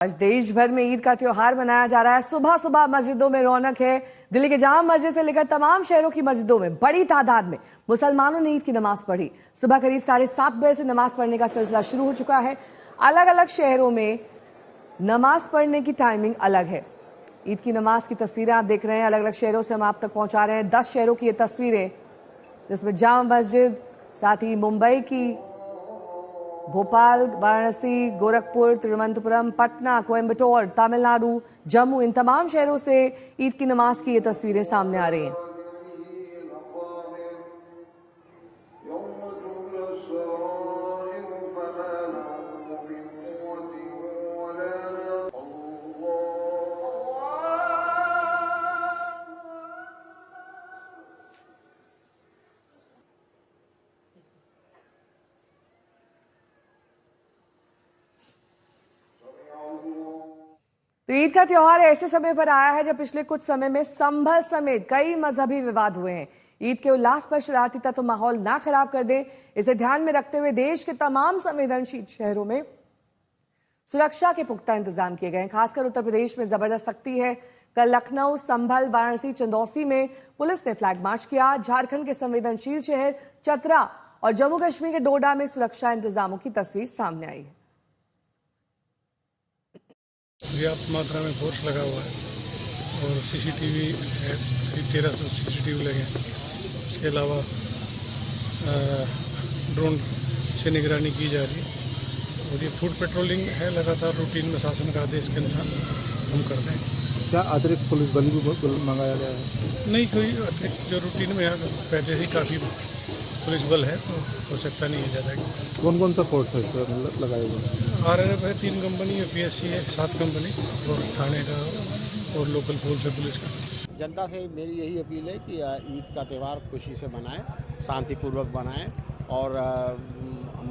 आज देश भर में ईद का त्योहार मनाया जा रहा है। सुबह सुबह मस्जिदों में रौनक है। दिल्ली के जामा मस्जिद से लेकर तमाम शहरों की मस्जिदों में बड़ी तादाद में मुसलमानों ने ईद की नमाज पढ़ी। सुबह करीब 7:30 बजे से नमाज पढ़ने का सिलसिला शुरू हो चुका है। अलग अलग शहरों में नमाज पढ़ने की टाइमिंग अलग है। ईद की नमाज की तस्वीरें आप देख रहे हैं। अलग अलग शहरों से हम आप तक पहुंचा रहे हैं। 10 शहरों की ये तस्वीरें, जिसमें जामा मस्जिद, साथ ही मुंबई की, भोपाल, वाराणसी, गोरखपुर, तिरुवनंतपुरम, पटना, कोयम्बटूर, तमिलनाडु, जम्मू, इन तमाम शहरों से ईद की नमाज की ये तस्वीरें सामने आ रही हैं। तो ईद का त्योहार ऐसे समय पर आया है जब पिछले कुछ समय में संभल समेत कई मजहबी विवाद हुए हैं। ईद के उल्लास पर शरारती तत्व माहौल ना खराब कर दे, इसे ध्यान में रखते हुए देश के तमाम संवेदनशील शहरों में सुरक्षा के पुख्ता इंतजाम किए गए हैं। खासकर उत्तर प्रदेश में जबरदस्त सख्ती है। कल लखनऊ, संभल, वाराणसी, चंदौसी में पुलिस ने फ्लैग मार्च किया। झारखंड के संवेदनशील शहर चतरा और जम्मू कश्मीर के डोडा में सुरक्षा इंतजामों की तस्वीर सामने आई है। पर्याप्त मात्रा में फोर्स लगा हुआ है और सीसीटीवी है, 1300 सीसीटीवी लगे हैं। इसके अलावा ड्रोन से निगरानी की जा रही है और ये फूड पेट्रोलिंग है लगातार रूटीन में। शासन का आदेश के अनुसार हम करते हैं। क्या अतिरिक्त पुलिस बल भी मंगाया गया है? नहीं, कोई अतिरिक्त जो रूटीन में पहले ही काफ़ी पुलिस बल है, तो आवश्यकता नहीं है ज़्यादा की। कौन कौन सा फोर्स है इसमें लगाए हुए? RRF है 3 कंपनी है, PSC है 7 कंपनी और थाने का और लोकल फोर्स है पुलिस का। जनता से मेरी यही अपील है कि ईद का त्यौहार खुशी से मनाएं, शांतिपूर्वक बनाएं और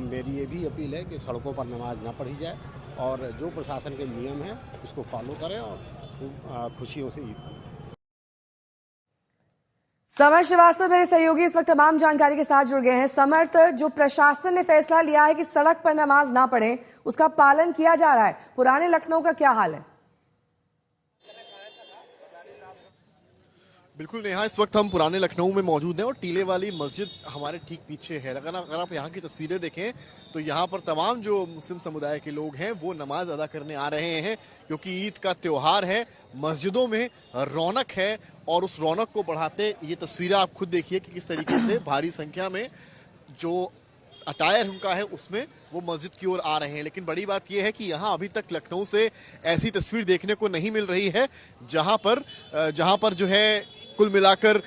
मेरी ये भी अपील है कि सड़कों पर नमाज ना पढ़ी जाए और जो प्रशासन के नियम हैं उसको फॉलो करें और खुशियों से ईद मनाएं। समर्थ श्रीवास्तव मेरे सहयोगी इस वक्त तमाम जानकारी के साथ जुड़ गए हैं। समर्थ, जो प्रशासन ने फैसला लिया है कि सड़क पर नमाज ना पढ़ें, उसका पालन किया जा रहा है। पुराने लखनऊ का क्या हाल है? बिल्कुल नेहा, इस वक्त हम पुराने लखनऊ में मौजूद हैं और टीले वाली मस्जिद हमारे ठीक पीछे है। अगर आप यहाँ की तस्वीरें देखें तो यहाँ पर तमाम जो मुस्लिम समुदाय के लोग हैं वो नमाज अदा करने आ रहे हैं, क्योंकि ईद का त्यौहार है। मस्जिदों में रौनक है और उस रौनक को बढ़ाते ये तस्वीरें आप खुद देखिए कि किस तरीके से भारी संख्या में जो अटायर उनका है उसमें वो मस्जिद की ओर आ रहे हैं। लेकिन बड़ी बात यह है कि यहाँ अभी तक लखनऊ से ऐसी तस्वीर देखने को नहीं मिल रही है जहाँ पर जो है कुल मिलाकर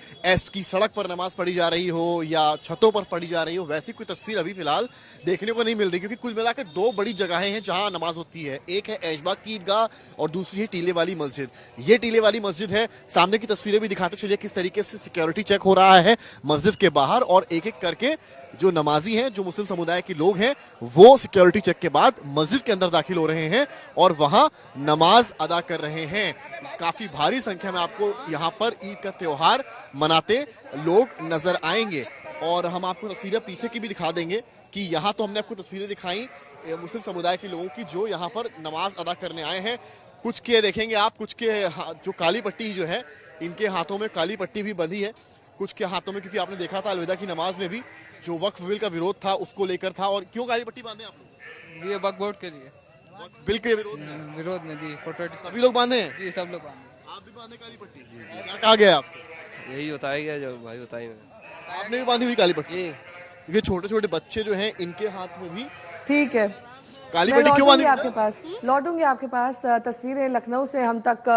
की सड़क पर नमाज पढ़ी जा रही हो या छतों पर पढ़ी जा रही हो, वैसी कोई तस्वीर अभी फिलहाल देखने को नहीं मिल रही। क्योंकि कुल मिलाकर 2 बड़ी जगहें हैं जहां नमाज होती है। एक है ऐशबाग की ईदगाह और दूसरी है टीले वाली मस्जिद। ये टीले वाली मस्जिद है। सामने की तस्वीरें भी दिखाते चलिए किस तरीके से सिक्योरिटी चेक हो रहा है मस्जिद के बाहर और एक एक करके जो नमाजी हैं, जो मुस्लिम समुदाय के लोग हैं, वो सिक्योरिटी चेक के बाद मस्जिद के अंदर दाखिल हो रहे हैं और वहां नमाज अदा कर रहे हैं। काफी भारी संख्या में आपको यहाँ पर ईद का त्योहार मनाते लोग नजर आएंगे और हम आपको तस्वीरें पीछे की भी दिखा देंगे कि यहाँ तो हमने आपको तस्वीरें दिखाई मुस्लिम समुदाय के लोगों की जो यहाँ पर नमाज अदा करने आए हैं। कुछ के देखेंगे आप, कुछ के जो काली पट्टी जो है, इनके हाथों में काली पट्टी भी बंधी है, कुछ के हाथों में, क्योंकि आपने देखा था अलविदा की नमाज में भी जो वक्फ बिल का विरोध था उसको लेकर था। और क्यों काली पट्टी बांधे आप लोग? ये वक्फ बोर्ड के लिए, वक्फ बिल के विरोध में जी। सभी लोग बांधे हैं? जी, सब लोग बांधे। आप भी बांधे काली पट्टी? क्या कहा गया आपसे? यही बताया गया जो भाई बताई। आपने भी बांधी हुई काली पट्टी? ये छोटे छोटे बच्चे जो हैं इनके हाथ में भी ठीक है, काली पट्टी क्यों बांधी? आपके पास लौटूंगी। आपके पास तस्वीरें लखनऊ से हम तक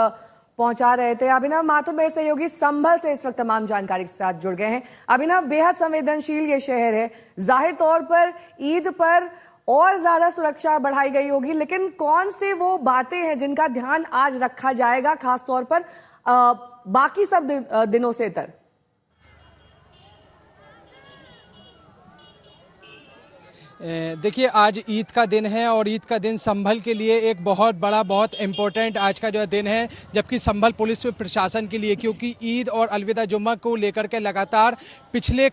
पहुंचा रहे थे। अभिनव माथुर मेरे सहयोगी संभल से इस वक्त तमाम जानकारी के साथ जुड़ गए हैं। अभिनव, बेहद संवेदनशील ये शहर है। जाहिर तौर पर ईद पर और ज्यादा सुरक्षा बढ़ाई गई होगी, लेकिन कौन से वो बातें हैं जिनका ध्यान आज रखा जाएगा, खासतौर पर बाकी सब दिनों से इतर? देखिए आज ईद का दिन है और ईद का दिन संभल के लिए एक बहुत बड़ा बहुत इम्पोर्टेंट आज का जो है दिन है, जबकि संभल पुलिस प्रशासन के लिए, क्योंकि ईद और अलविदा जुम्मा को लेकर के लगातार पिछले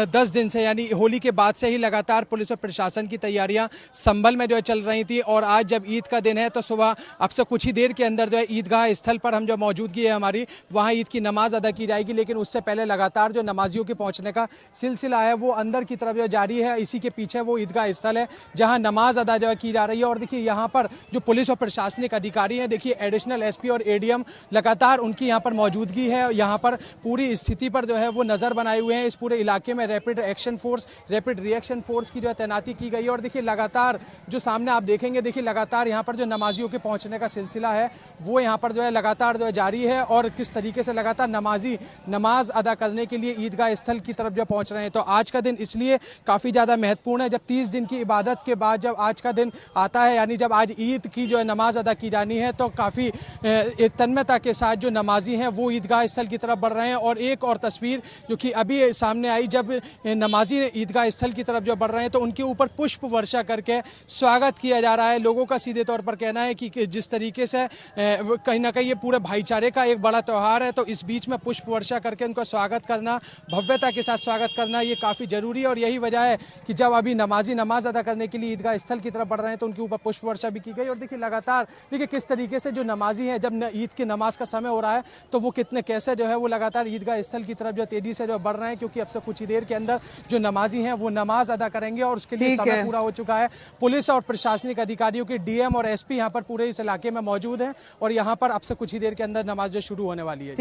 10 दिन से यानी होली के बाद से ही लगातार पुलिस और प्रशासन की तैयारियां संभल में जो है चल रही थी। और आज जब ईद का दिन है तो सुबह अब से कुछ ही देर के अंदर जो है ईदगाह स्थल पर हम जो मौजूदगी है हमारी, वहाँ ईद की नमाज अदा की जाएगी। लेकिन उससे पहले लगातार जो नमाजियों के पहुँचने का सिलसिला है वो अंदर की तरफ जो जारी है। इसी के पीछे वो ईदगाह स्थल है जहां नमाज अदा जो की जा रही है। और देखिए यहाँ पर जो पुलिस और प्रशासनिक अधिकारी हैं, देखिए एडिशनल एसपी और एडीएम लगातार उनकी यहाँ पर मौजूदगी है। यहाँ पर पूरी स्थिति पर जो है वो नजर बनाए हुए हैं। इस पूरे इलाके में rapid action force, rapid reaction force की जो है तैनाती की गई है। और देखिए लगातार जो सामने आप देखेंगे, देखिए लगातार यहाँ पर जो नमाजियों के पहुँचने का सिलसिला है वो यहाँ पर जो है लगातार जो है जारी है। और किस तरीके से लगातार नमाजी नमाज अदा करने के लिए ईदगाह स्थल की तरफ जो पहुँच रहे हैं। तो आज का दिन इसलिए काफ़ी ज़्यादा महत्वपूर्ण है, जब 30 दिन की इबादत के बाद जब आज का दिन आता है, यानी जब आज ईद की जो है नमाज अदा की जानी है, तो काफ़ी तन्मयता के साथ जो नमाजी हैं वो ईदगाह स्थल की तरफ बढ़ रहे हैं। और एक और तस्वीर जो कि अभी सामने आई, जब नमाजी ईदगाह स्थल की तरफ जो बढ़ रहे हैं तो उनके ऊपर पुष्प वर्षा करके स्वागत किया जा रहा है। लोगों का सीधे तौर पर कहना है कि जिस तरीके से कहीं ना कहीं ये पूरे भाईचारे का एक बड़ा त्यौहार है, तो इस बीच में पुष्प वर्षा करके उनका स्वागत करना, भव्यता के साथ स्वागत करना, ये काफ़ी ज़रूरी है। और यही वजह है कि जब अभी नमाजी नमाज अदा करने के लिए ईदगाह स्थल की तरफ बढ़ रहे हैं तो उनके ऊपर पुष्प वर्षा भी की गई। और देखिए लगातार देखिए किस तरीके से जो नमाजी हैं, जब ईद की नमाज का समय हो रहा है तो वो कितने कैसे जो है वो लगातार ईदगाह स्थल की तरफ जो तेजी से जो बढ़ रहे हैं, क्योंकि अब से कुछ ही देर के अंदर जो नमाजी हैं वो नमाज अदा करेंगे और उसके लिए समय पूरा हो चुका है। पुलिस और प्रशासनिक अधिकारियों के डीएम और एसपी यहाँ पर पूरे इस इलाके में मौजूद हैं और यहाँ पर अब से कुछ ही देर के अंदर नमाज जो शुरू होने वाली है।